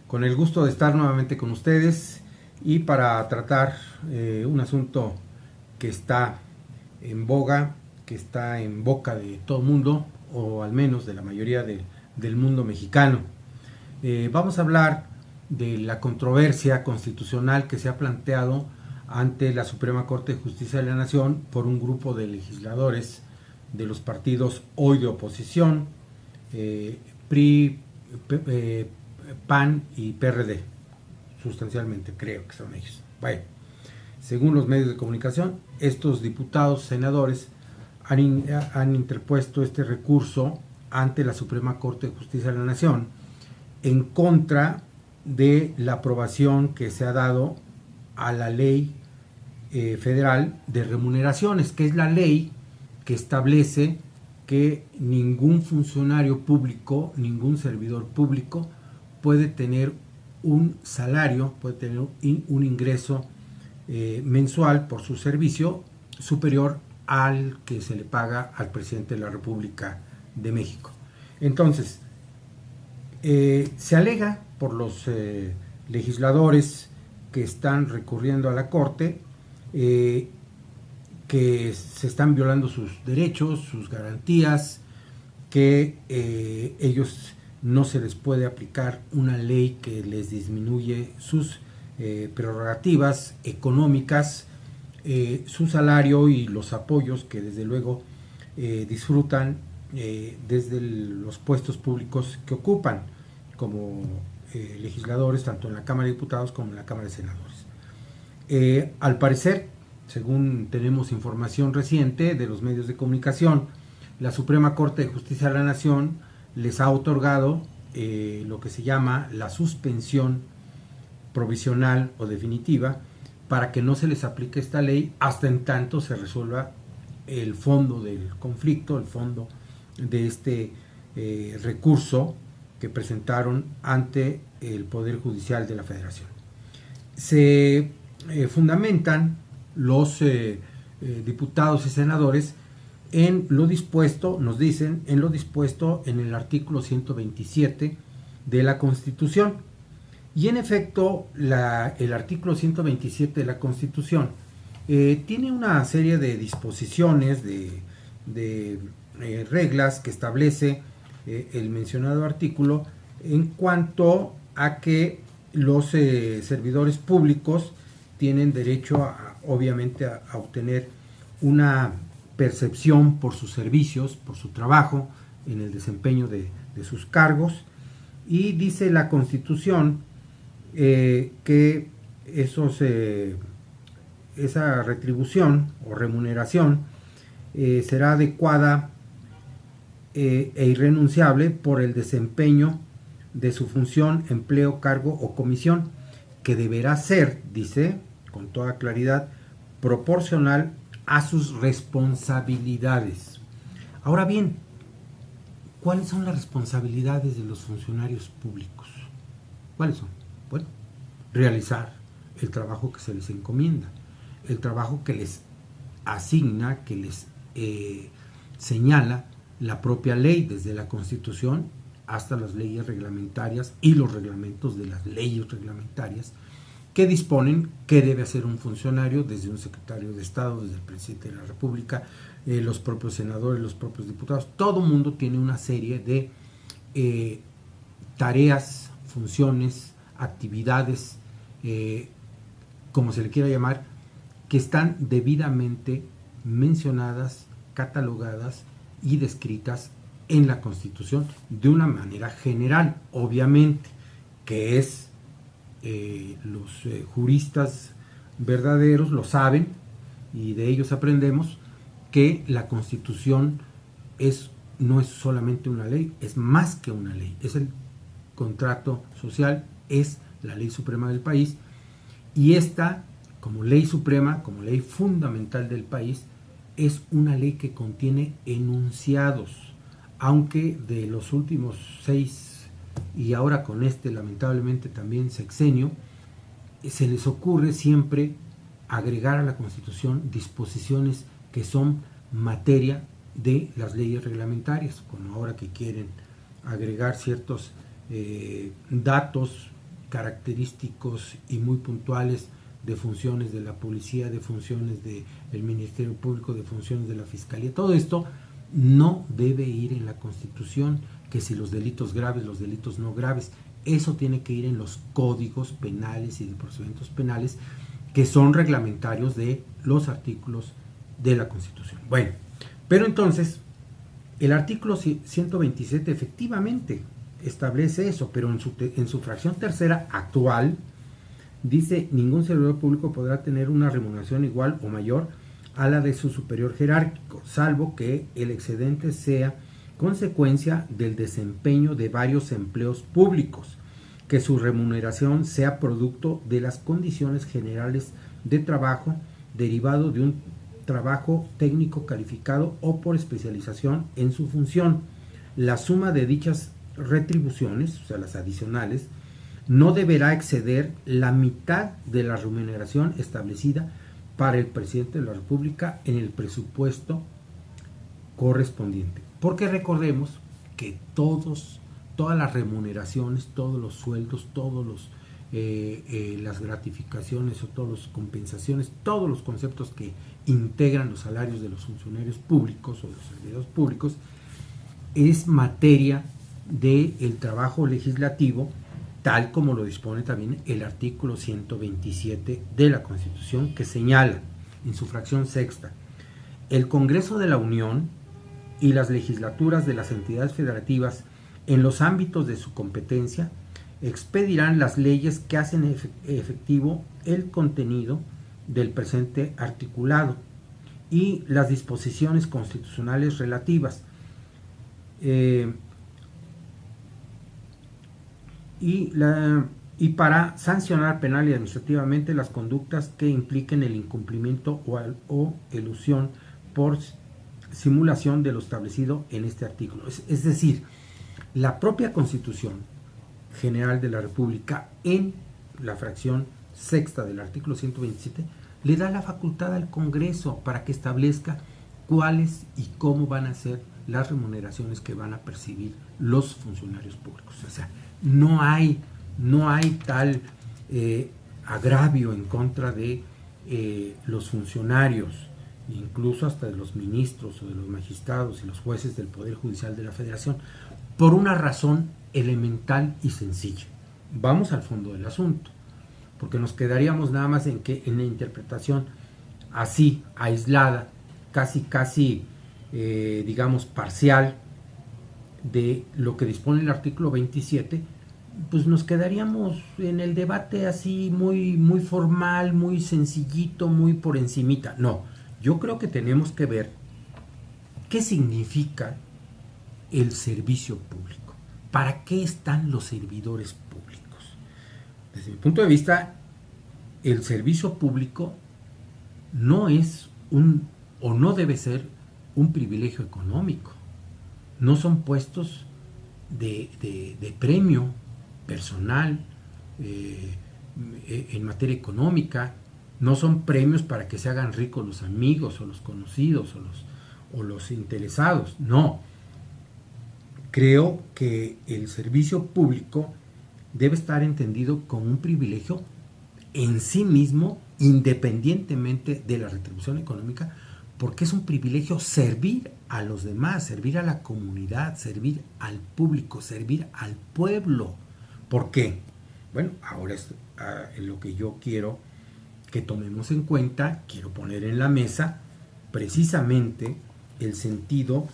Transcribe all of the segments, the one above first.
Con el gusto de estar nuevamente con ustedes y para tratar un asunto que está en boga, que está en boca de todo el mundo, o al menos de la mayoría del mundo mexicano. Vamos a hablar de la controversia constitucional que se ha planteado ante la Suprema Corte de Justicia de la Nación por un grupo de legisladores de los partidos hoy de oposición, PRI, PAN y PRD, sustancialmente creo que son ellos. Bueno, según los medios de comunicación, estos diputados, senadores, han interpuesto este recurso ante la Suprema Corte de Justicia de la Nación en contra de la aprobación que se ha dado a la ley federal de remuneraciones, que es la ley que establece que ningún funcionario público, ningún servidor público puede tener un salario, puede tener un ingreso mensual por su servicio superior al que se le paga al presidente de la República de México. Entonces, se alega por los legisladores que están recurriendo a la Corte que se están violando sus derechos, sus garantías, que ellos no se les puede aplicar una ley que les disminuye sus prerrogativas económicas, su salario y los apoyos que desde luego disfrutan desde los puestos públicos que ocupan como legisladores, tanto en la Cámara de Diputados como en la Cámara de Senadores. Al parecer, según tenemos información reciente de los medios de comunicación, la Suprema Corte de Justicia de la Nación les ha otorgado lo que se llama la suspensión provisional o definitiva para que no se les aplique esta ley hasta en tanto se resuelva el fondo del conflicto, el fondo de este recurso que presentaron ante el Poder Judicial de la Federación. Se fundamentan los diputados y senadores en lo dispuesto, nos dicen, en lo dispuesto en el artículo 127 de la Constitución. Y en efecto, el artículo 127 de la Constitución tiene una serie de disposiciones, de reglas que establece el mencionado artículo en cuanto a que los servidores públicos tienen derecho obviamente a obtener una percepción por sus servicios, por su trabajo en el desempeño de sus cargos, y dice la Constitución que esa retribución o remuneración será adecuada e irrenunciable por el desempeño de su función, empleo, cargo o comisión, que deberá ser, dice con toda claridad, proporcional a sus responsabilidades. Ahora bien, ¿cuáles son las responsabilidades de los funcionarios públicos? ¿Cuáles son? Bueno, realizar el trabajo que se les encomienda, el trabajo que les asigna, que les señala la propia ley, desde la Constitución hasta las leyes reglamentarias y los reglamentos de las leyes reglamentarias que disponen qué debe hacer un funcionario, desde un secretario de Estado, desde el presidente de la República, los propios senadores, los propios diputados. Todo mundo tiene una serie de tareas, funciones, actividades, como se le quiera llamar, que están debidamente mencionadas, catalogadas y descritas en la Constitución de una manera general, obviamente, que es los juristas verdaderos lo saben y de ellos aprendemos que la Constitución no es solamente una ley, es más que una ley, es el contrato social, es la ley suprema del país, y esta, como ley suprema, como ley fundamental del país, es una ley que contiene enunciados, aunque de los últimos 6 y ahora con este lamentablemente también sexenio, se les ocurre siempre agregar a la Constitución disposiciones que son materia de las leyes reglamentarias, como ahora que quieren agregar ciertos datos característicos y muy puntuales de funciones de la policía, de funciones del Ministerio Público, de funciones de la Fiscalía. Todo esto no debe ir en la Constitución, que si los delitos graves, los delitos no graves, eso tiene que ir en los códigos penales y de procedimientos penales que son reglamentarios de los artículos de la Constitución. Bueno, pero entonces, el artículo 127 efectivamente establece eso, pero en su fracción tercera actual dice: ningún servidor público podrá tener una remuneración igual o mayor a la de su superior jerárquico, salvo que el excedente sea consecuencia del desempeño de varios empleos públicos, que su remuneración sea producto de las condiciones generales de trabajo derivado de un trabajo técnico calificado o por especialización en su función. La suma de dichas retribuciones, o sea, las adicionales, no deberá exceder la mitad de la remuneración establecida para el presidente de la República en el presupuesto correspondiente. Porque recordemos que todas las remuneraciones, todos los sueldos, las gratificaciones o todas las compensaciones, todos los conceptos que integran los salarios de los funcionarios públicos o de los servidores públicos, es materia del trabajo legislativo, tal como lo dispone también el artículo 127 de la Constitución, que señala en su fracción sexta: el Congreso de la Unión y las legislaturas de las entidades federativas, en los ámbitos de su competencia, expedirán las leyes que hacen efectivo el contenido del presente articulado y las disposiciones constitucionales relativas, y para sancionar penal y administrativamente las conductas que impliquen el incumplimiento o elusión por simulación de lo establecido en este artículo. Es decir, la propia Constitución General de la República, en la fracción sexta del artículo 127, le da la facultad al Congreso para que establezca cuáles y cómo van a ser las remuneraciones que van a percibir los funcionarios públicos. O sea, no hay tal agravio en contra de los funcionarios, incluso hasta de los ministros o de los magistrados y los jueces del Poder Judicial de la Federación, por una razón elemental y sencilla. Vamos al fondo del asunto, porque nos quedaríamos nada más en la interpretación así, aislada, casi digamos parcial de lo que dispone el artículo 27, pues nos quedaríamos en el debate así muy formal, muy sencillito, muy por encimita. No, yo creo que tenemos que ver qué significa el servicio público. ¿Para qué están los servidores públicos? Desde mi punto de vista, el servicio público no es o no debe ser un privilegio económico. No son puestos de premio personal en materia económica. No son premios para que se hagan ricos los amigos o los conocidos o los interesados. No. Creo que el servicio público debe estar entendido como un privilegio en sí mismo, independientemente de la retribución económica, porque es un privilegio servir a los demás, servir a la comunidad, servir al público, servir al pueblo. ¿Por qué? Bueno, ahora es lo que yo quiero que tomemos en cuenta, quiero poner en la mesa precisamente el sentido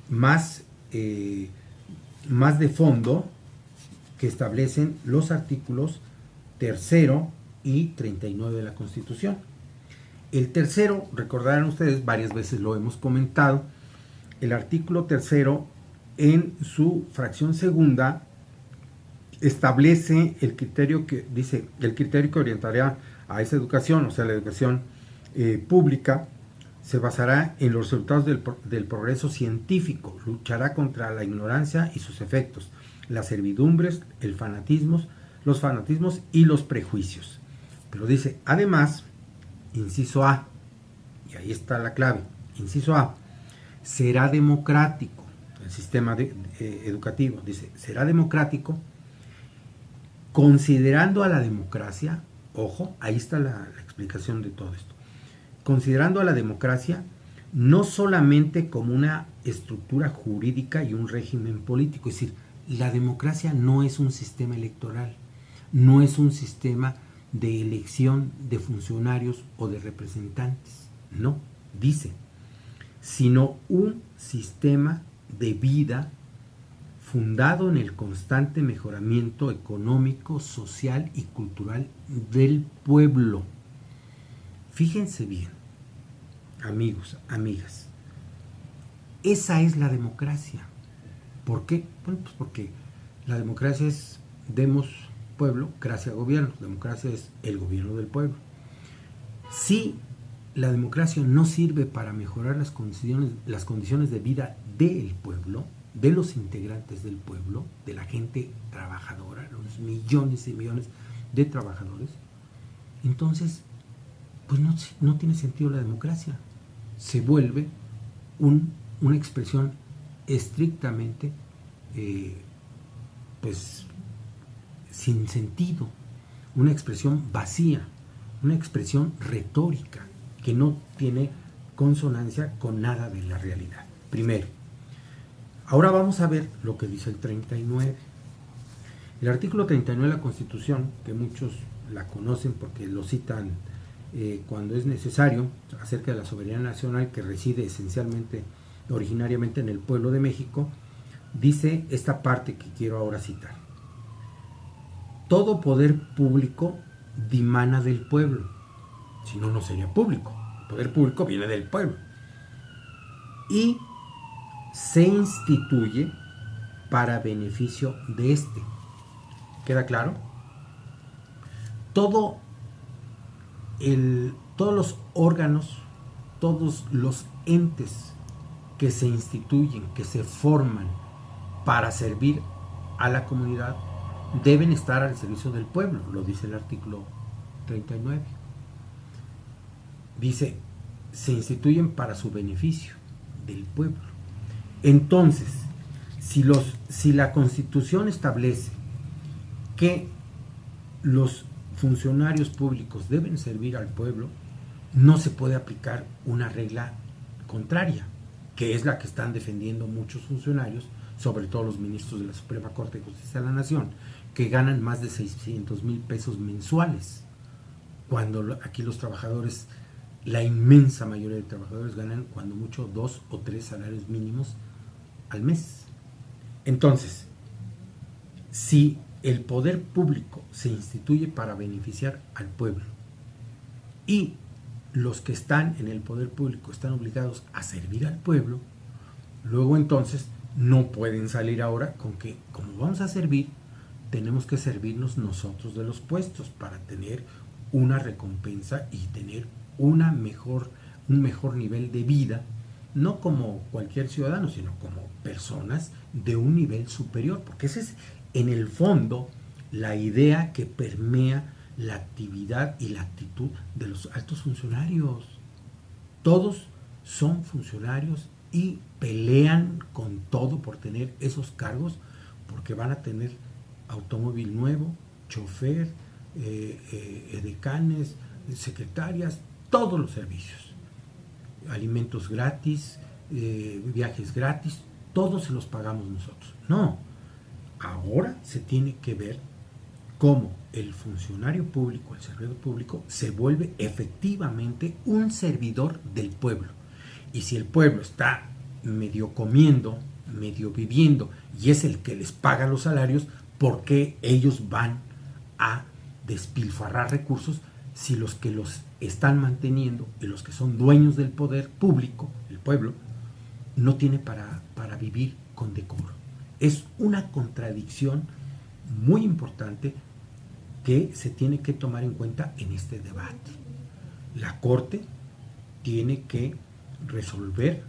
más de fondo que establecen los artículos 3 y 39 de la Constitución. El tercero, recordarán ustedes, varias veces lo hemos comentado, el artículo 3 en su fracción segunda establece el criterio que orientará a esa educación, o sea, la educación pública, se basará en los resultados del progreso científico, luchará contra la ignorancia y sus efectos, las servidumbres, los fanatismos y los prejuicios. Pero dice, además, inciso A, y ahí está la clave, inciso A, será democrático el sistema educativo, dice, será democrático considerando a la democracia, ojo, ahí está la explicación de todo esto, considerando a la democracia no solamente como una estructura jurídica y un régimen político, es decir, la democracia no es un sistema electoral, no es un sistema de elección de funcionarios o de representantes, no, dice, sino un sistema de vida fundado en el constante mejoramiento económico, social y cultural del pueblo. Fíjense bien, amigos, amigas, esa es la democracia. ¿Por qué? Bueno, pues porque la democracia es demos pueblo, gracia gobierno. Democracia es el gobierno del pueblo. Si la democracia no sirve para mejorar las condiciones de vida del pueblo, de los integrantes del pueblo, de la gente trabajadora, los millones y millones de trabajadores, entonces pues no tiene sentido la democracia. Se vuelve una expresión estrictamente pues sin sentido, una expresión vacía, una expresión retórica que no tiene consonancia con nada de la realidad. Primero, ahora vamos a ver lo que dice el 39. El artículo 39 de la Constitución, que muchos la conocen porque lo citan cuando es necesario, acerca de la soberanía nacional que reside esencialmente, originariamente en el pueblo de México, dice esta parte que quiero ahora citar. Todo poder público dimana del pueblo, si no, no sería público. El poder público viene del pueblo. Y se instituye para beneficio de este. ¿Queda claro? Todos los órganos, todos los entes que se instituyen, que se forman para servir a la comunidad, deben estar al servicio del pueblo, lo dice el artículo 39. Dice, se instituyen para su beneficio del pueblo. Entonces, si la Constitución establece que los funcionarios públicos deben servir al pueblo, no se puede aplicar una regla contraria, que es la que están defendiendo muchos funcionarios, sobre todo los ministros de la Suprema Corte de Justicia de la Nación, que ganan más de 600,000 pesos mensuales, cuando aquí los trabajadores, la inmensa mayoría de trabajadores ganan cuando mucho 2 o 3 salarios mínimos al mes. Entonces, si el poder público se instituye para beneficiar al pueblo y los que están en el poder público están obligados a servir al pueblo, luego entonces no pueden salir ahora con que, como vamos a servir, tenemos que servirnos nosotros de los puestos para tener una recompensa y tener un mejor nivel de vida, no como cualquier ciudadano, sino como personas de un nivel superior, porque esa es en el fondo la idea que permea la actividad y la actitud de los altos funcionarios. Todos son funcionarios y pelean con todo por tener esos cargos, porque van a tener automóvil nuevo, chofer, edecanes, secretarias, todos los servicios, alimentos gratis, viajes gratis, todos se los pagamos nosotros. No, ahora se tiene que ver cómo el funcionario público, el servidor público, se vuelve efectivamente un servidor del pueblo. Y si el pueblo está medio comiendo, medio viviendo, y es el que les paga los salarios, ¿por qué ellos van a despilfarrar recursos si los que los están manteniendo y los que son dueños del poder público, el pueblo, no tiene para vivir con decoro? Es una contradicción muy importante que se tiene que tomar en cuenta en este debate. La Corte tiene que resolver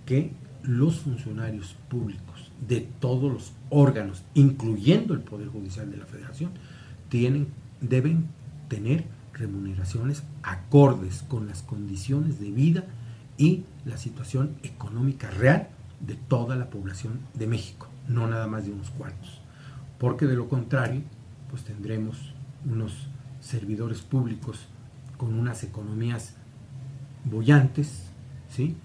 que los funcionarios públicos de todos los órganos, incluyendo el Poder Judicial de la Federación, deben tener remuneraciones acordes con las condiciones de vida y la situación económica real de toda la población de México, no nada más de unos cuantos, porque de lo contrario, pues tendremos unos servidores públicos con unas economías bollantes, ¿sí?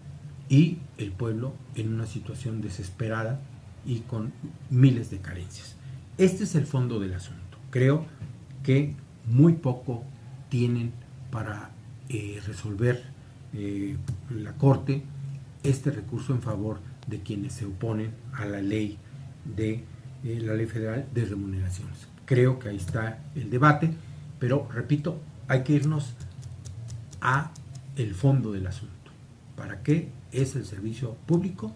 Y el pueblo en una situación desesperada y con miles de carencias. Este es el fondo del asunto. Creo que muy poco tienen para resolver la Corte este recurso en favor de quienes se oponen a la ley la ley federal de remuneraciones. Creo que ahí está el debate, pero repito, hay que irnos a el fondo del asunto. ¿Para qué es el servicio público?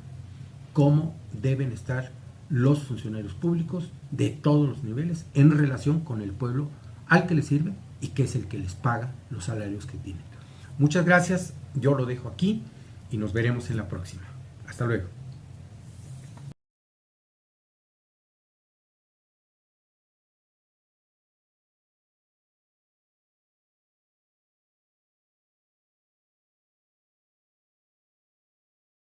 ¿Cómo deben estar los funcionarios públicos de todos los niveles en relación con el pueblo al que les sirve y que es el que les paga los salarios que tienen? Muchas gracias, yo lo dejo aquí y nos veremos en la próxima. Hasta luego.